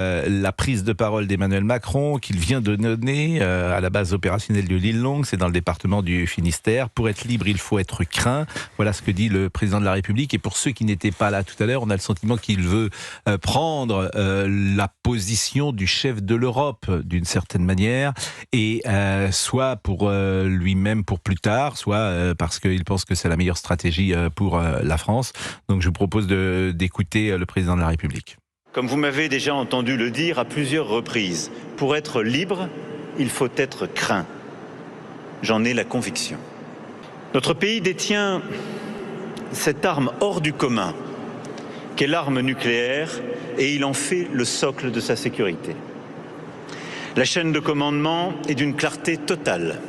la prise de parole d'Emmanuel Macron qu'il vient de donner à la base opérationnelle de l'île Longue, c'est dans le département du Finistère. Pour être libre, il faut être craint. Voilà ce que dit le président de la République. Et pour ceux qui n'étaient pas là tout à l'heure, on a le sentiment qu'il veut prendre la position du chef de l'Europe d'une certaine manière, et soit pour lui-même pour plus tard, soit parce qu'il pense que c'est la meilleure stratégie pour la France. Donc je vous propose d'écouter le président de la République. Comme vous m'avez déjà entendu le dire à plusieurs reprises, pour être libre, il faut être craint. J'en ai la conviction. Notre pays détient cette arme hors du commun, qu'est l'arme nucléaire, et il en fait le socle de sa sécurité. La chaîne de commandement est d'une clarté totale,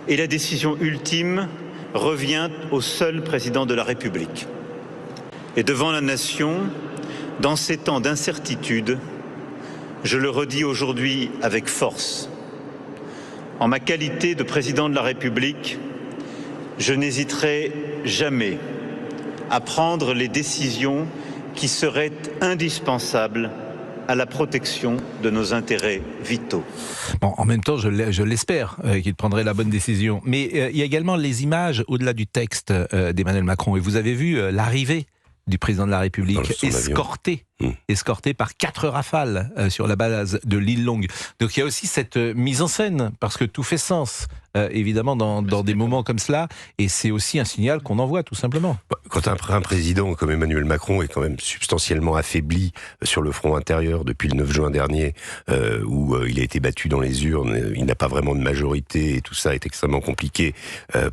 et la décision ultime revient au seul président de la République. Et devant la nation, dans ces temps d'incertitude, je le redis aujourd'hui avec force. En ma qualité de président de la République, je n'hésiterai jamais à prendre les décisions qui seraient indispensables à la protection de nos intérêts vitaux. Bon, en même temps, je l'espère qu'il prendrait la bonne décision. Mais il y a également les images au-delà du texte d'Emmanuel Macron. Et vous avez vu l'arrivée du président de la République escorté par 4 rafales sur la base de l'île Longue. Donc il y a aussi cette mise en scène, parce que tout fait sens, évidemment, dans des moments comme cela, et c'est aussi un signal qu'on envoie, tout simplement. Quand un président comme Emmanuel Macron est quand même substantiellement affaibli sur le front intérieur depuis le 9 juin dernier, où il a été battu dans les urnes, il n'a pas vraiment de majorité, et tout ça est extrêmement compliqué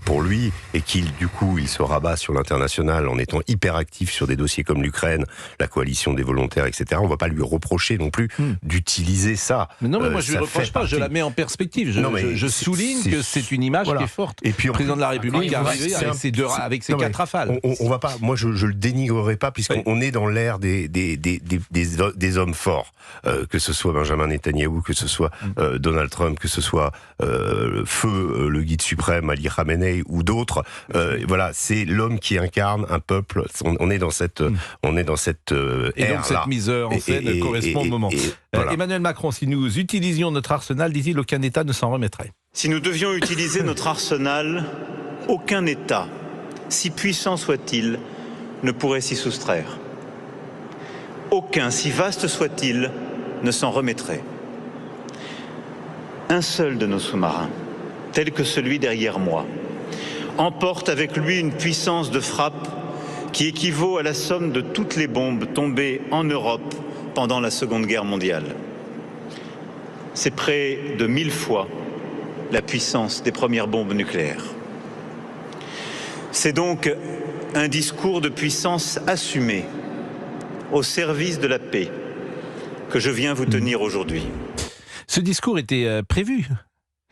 pour lui, et qu'il, du coup, il se rabat sur l'international en étant hyper actif sur des dossiers comme l'Ukraine, la coalition des volontaires, etc. On ne va pas lui reprocher non plus d'utiliser ça. Mais non, mais moi je ne lui reproche pas, je la mets en perspective. Je souligne que c'est une image qui est forte. Et puis, le président de la République est arrivé avec ses 4 rafales. On va pas, moi je le dénigrerai pas, puisqu'on est dans l'ère des hommes forts. Que ce soit Benjamin Netanyahou, que ce soit Donald Trump, que ce soit Feu, le guide suprême, Ali Khamenei, ou d'autres. Voilà, c'est l'homme qui incarne un peuple. On est dans cette et donc cette mise en scène correspond au moment. Voilà. Emmanuel Macron, si nous utilisions notre arsenal, dit-il, aucun État ne s'en remettrait. Si nous devions utiliser notre arsenal, aucun État, si puissant soit-il, ne pourrait s'y soustraire. Aucun, si vaste soit-il, ne s'en remettrait. Un seul de nos sous-marins, tel que celui derrière moi, emporte avec lui une puissance de frappe qui équivaut à la somme de toutes les bombes tombées en Europe pendant la Seconde Guerre mondiale. C'est près de 1000 fois la puissance des premières bombes nucléaires. C'est donc un discours de puissance assumée au service de la paix que je viens vous tenir aujourd'hui. Ce discours était prévu.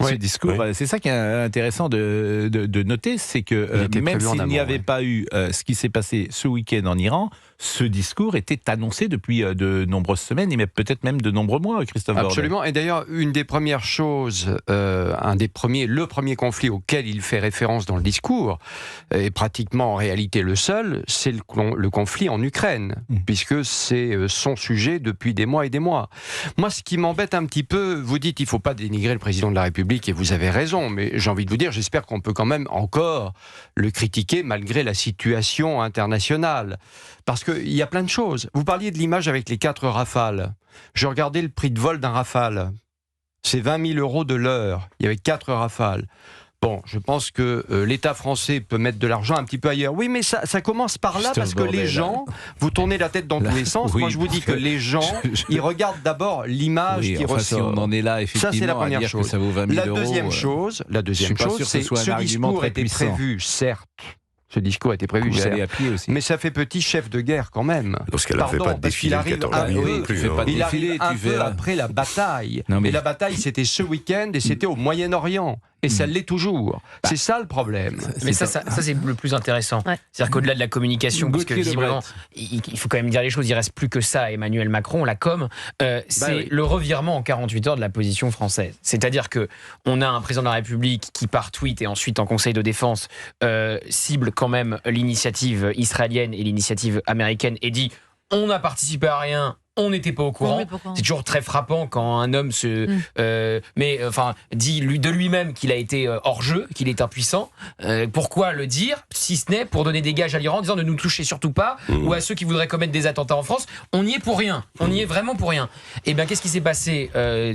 Ce discours, c'est ça qui est intéressant de noter, c'est que même s'il n'y avait pas eu ce qui s'est passé ce week-end en Iran, ce discours était annoncé depuis de nombreuses semaines et peut-être même de nombreux mois, Christophe Bordet. Absolument, et d'ailleurs, une des premières choses, le premier conflit auquel il fait référence dans le discours, est pratiquement en réalité le seul, c'est le conflit en Ukraine, puisque c'est son sujet depuis des mois et des mois. Moi, ce qui m'embête un petit peu, vous dites il ne faut pas dénigrer le président de la République, et vous avez raison, mais j'ai envie de vous dire, j'espère qu'on peut quand même encore le critiquer malgré la situation internationale. Parce qu'il y a plein de choses. Vous parliez de l'image avec les 4 rafales. Je regardais le prix de vol d'un rafale. C'est 20 000 € de l'heure. Il y avait 4 rafales. Bon, je pense que l'État français peut mettre de l'argent un petit peu ailleurs. Oui, mais ça commence par là, parce que les gens, vous tournez la tête dans tous les sens. Moi, je vous dis que les gens, ils regardent d'abord l'image qui ressort. Si on en est là, effectivement, ça, c'est la première chose. Ça vaut 20 000 €. La deuxième chose, c'est que ce discours était prévu, certes. Ce discours était prévu, mais ça fait petit chef de guerre quand même. Parce qu'elle n'a fait pas de défilé le 14 juillet. Il arrive un peu après la bataille. Et la bataille, c'était ce week-end et c'était au Moyen-Orient. Et ça l'est toujours. C'est ça le problème. Mais ça c'est le plus intéressant. Ouais. C'est-à-dire qu'au-delà de la communication, parce que visiblement, il faut quand même dire les choses, il ne reste plus que ça à Emmanuel Macron, la com, c'est le revirement en 48 heures de la position française. C'est-à-dire qu'on a un président de la République qui, par tweet et ensuite en Conseil de défense, cible quand même l'initiative israélienne et l'initiative américaine et dit « on n'a participé à rien ». on n'était pas au courant. C'est toujours très frappant quand un homme dit de lui-même qu'il a été hors jeu, qu'il est impuissant. Pourquoi le dire, si ce n'est pour donner des gages à l'Iran en disant ne nous touchez surtout pas, ou à ceux qui voudraient commettre des attentats en France, on y est pour rien. On y est vraiment pour rien. Et bien, qu'est-ce qui s'est passé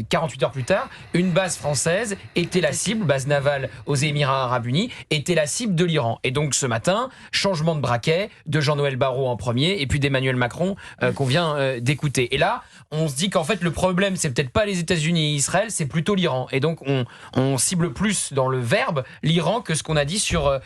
48 heures plus tard? Une base française était la cible, base navale aux Émirats Arabes Unis, était la cible de l'Iran. Et donc ce matin, changement de braquet de Jean-Noël Barrot en premier, et puis d'Emmanuel Macron qu'on vient d'écouter. Et là, on se dit qu'en fait le problème, c'est peut-être pas les États-Unis et Israël, c'est plutôt l'Iran. Et donc on cible plus dans le verbe l'Iran que ce qu'on a dit sur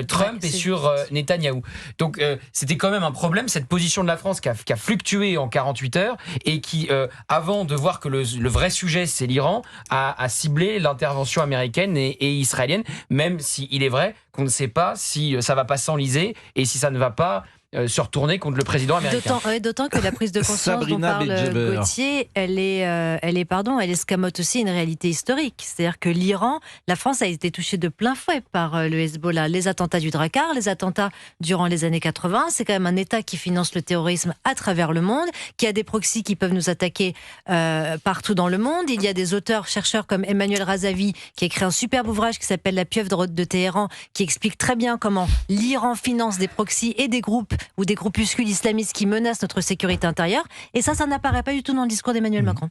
Trump et sur Netanyahou. Donc c'était quand même un problème, cette position de la France qui a fluctué en 48 heures et qui, avant de voir que le vrai sujet c'est l'Iran, a ciblé l'intervention américaine et israélienne, même s'il est vrai qu'on ne sait pas si ça va pas s'enliser et si ça ne va pas se retourner contre le président américain. D'autant que la prise de conscience dont parle Gauthier, elle escamote aussi une réalité historique. C'est-à-dire que l'Iran, la France a été touchée de plein fouet par le Hezbollah. Les attentats du Drakkar, les attentats durant les années 80, c'est quand même un État qui finance le terrorisme à travers le monde, qui a des proxys qui peuvent nous attaquer partout dans le monde. Il y a des auteurs, chercheurs comme Emmanuel Razavi, qui a écrit un superbe ouvrage qui s'appelle La pieuvre de Téhéran, qui explique très bien comment l'Iran finance des proxys et des groupes ou des groupuscules islamistes qui menacent notre sécurité intérieure. Et ça n'apparaît pas du tout dans le discours d'Emmanuel Macron.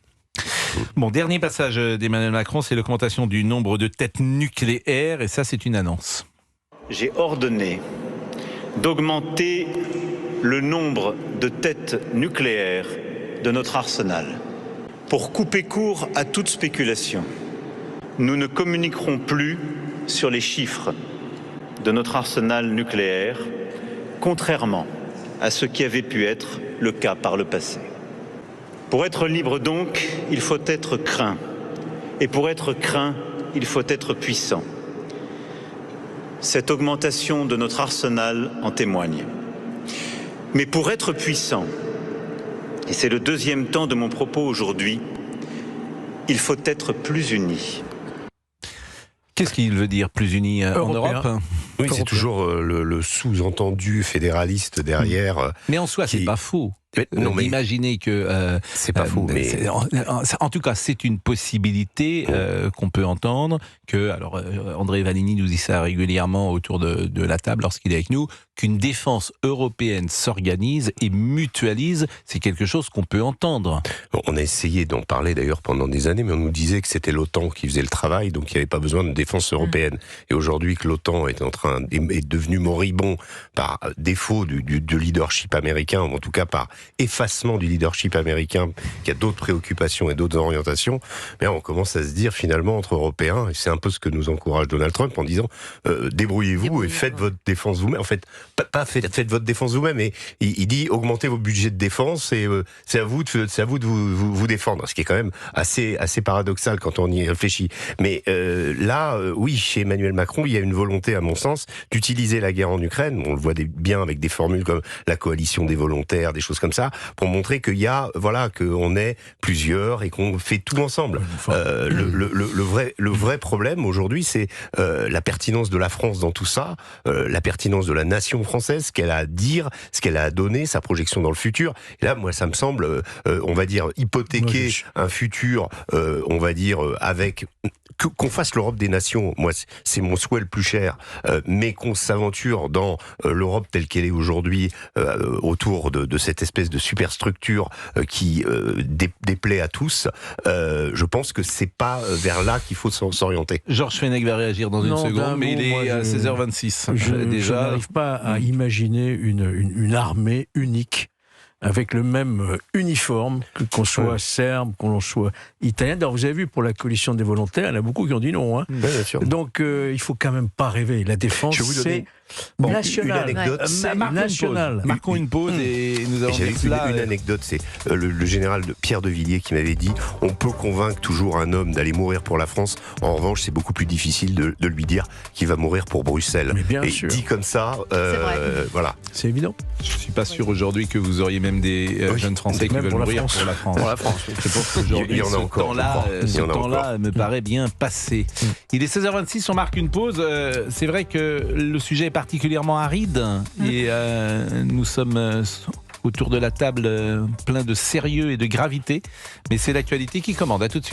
Bon, dernier passage d'Emmanuel Macron, c'est l'augmentation du nombre de têtes nucléaires, et ça, c'est une annonce. J'ai ordonné d'augmenter le nombre de têtes nucléaires de notre arsenal. Pour couper court à toute spéculation, nous ne communiquerons plus sur les chiffres de notre arsenal nucléaire, contrairement à ce qui avait pu être le cas par le passé. Pour être libre donc, il faut être craint. Et pour être craint, il faut être puissant. Cette augmentation de notre arsenal en témoigne. Mais pour être puissant, et c'est le deuxième temps de mon propos aujourd'hui, il faut être plus unis. Qu'est-ce qu'il veut dire plus unis en Europe ? Oui, c'est toujours le sous-entendu fédéraliste derrière. Mais en soi, c'est pas faux. Non, mais imaginez que c'est pas faux. Mais en tout cas, c'est une possibilité qu'on peut entendre. Que alors André Vanini nous dit ça régulièrement autour de la table lorsqu'il est avec nous, qu'une défense européenne s'organise et mutualise. C'est quelque chose qu'on peut entendre. On a essayé d'en parler d'ailleurs pendant des années, mais on nous disait que c'était l'OTAN qui faisait le travail, donc il n'y avait pas besoin de défense européenne. Et aujourd'hui, que l'OTAN est devenu moribond par défaut de leadership américain, ou en tout cas par effacement du leadership américain, qui a d'autres préoccupations et d'autres orientations, mais on commence à se dire finalement entre Européens, et c'est un peu ce que nous encourage Donald Trump en disant débrouillez-vous et faites votre défense vous-même. En fait, pas faites votre défense vous-même, et il dit augmentez vos budgets de défense et c'est à vous de vous défendre. Ce qui est quand même assez paradoxal quand on y réfléchit. Mais oui, chez Emmanuel Macron, il y a une volonté, à mon sens, d'utiliser la guerre en Ukraine. On le voit bien avec des formules comme la coalition des volontaires, des choses comme ça, pour montrer qu'il y a, qu'on est plusieurs et qu'on fait tout ensemble. Le vrai problème aujourd'hui, c'est la pertinence de la France dans tout ça, la pertinence de la nation française, ce qu'elle a à dire, ce qu'elle a à donner, sa projection dans le futur. Et là, moi, ça me semble, hypothéquer un futur, avec qu'on fasse l'Europe des nations. Moi, c'est mon souhait le plus cher, mais qu'on s'aventure dans l'Europe telle qu'elle est aujourd'hui, autour de cette espèce de superstructure qui déplaît à tous. Je pense que c'est pas vers là qu'il faut s'orienter. Georges Fenech va réagir dans une seconde, mais il est à 16h26. Je n'arrive pas à imaginer une armée unique avec le même uniforme, qu'on soit serbe, qu'on soit italien. D'ailleurs, vous avez vu, pour la coalition des volontaires, il y en a beaucoup qui ont dit non. Hein. Bien sûr. Donc, il faut quand même pas rêver. La défense, c'est national. Une anecdote. Marquons une pause et nous allons dire cela. Une anecdote, c'est le général Pierre de Villiers qui m'avait dit « On peut convaincre toujours un homme d'aller mourir pour la France. En revanche, c'est beaucoup plus difficile de lui dire qu'il va mourir pour Bruxelles. » Mais bien et sûr. dit comme ça, voilà. C'est évident. Je ne suis pas sûr aujourd'hui que vous auriez même des jeunes Français qui veulent mourir pour la France. Pour la France. Je pense qu'aujourd'hui, il y en a encore. Ce temps-là me paraît bien passé. Il est 16h26, on marque une pause. C'est vrai que le sujet est particulièrement aride et nous sommes autour de la table plein de sérieux et de gravité. Mais c'est l'actualité qui commande. À tout de suite.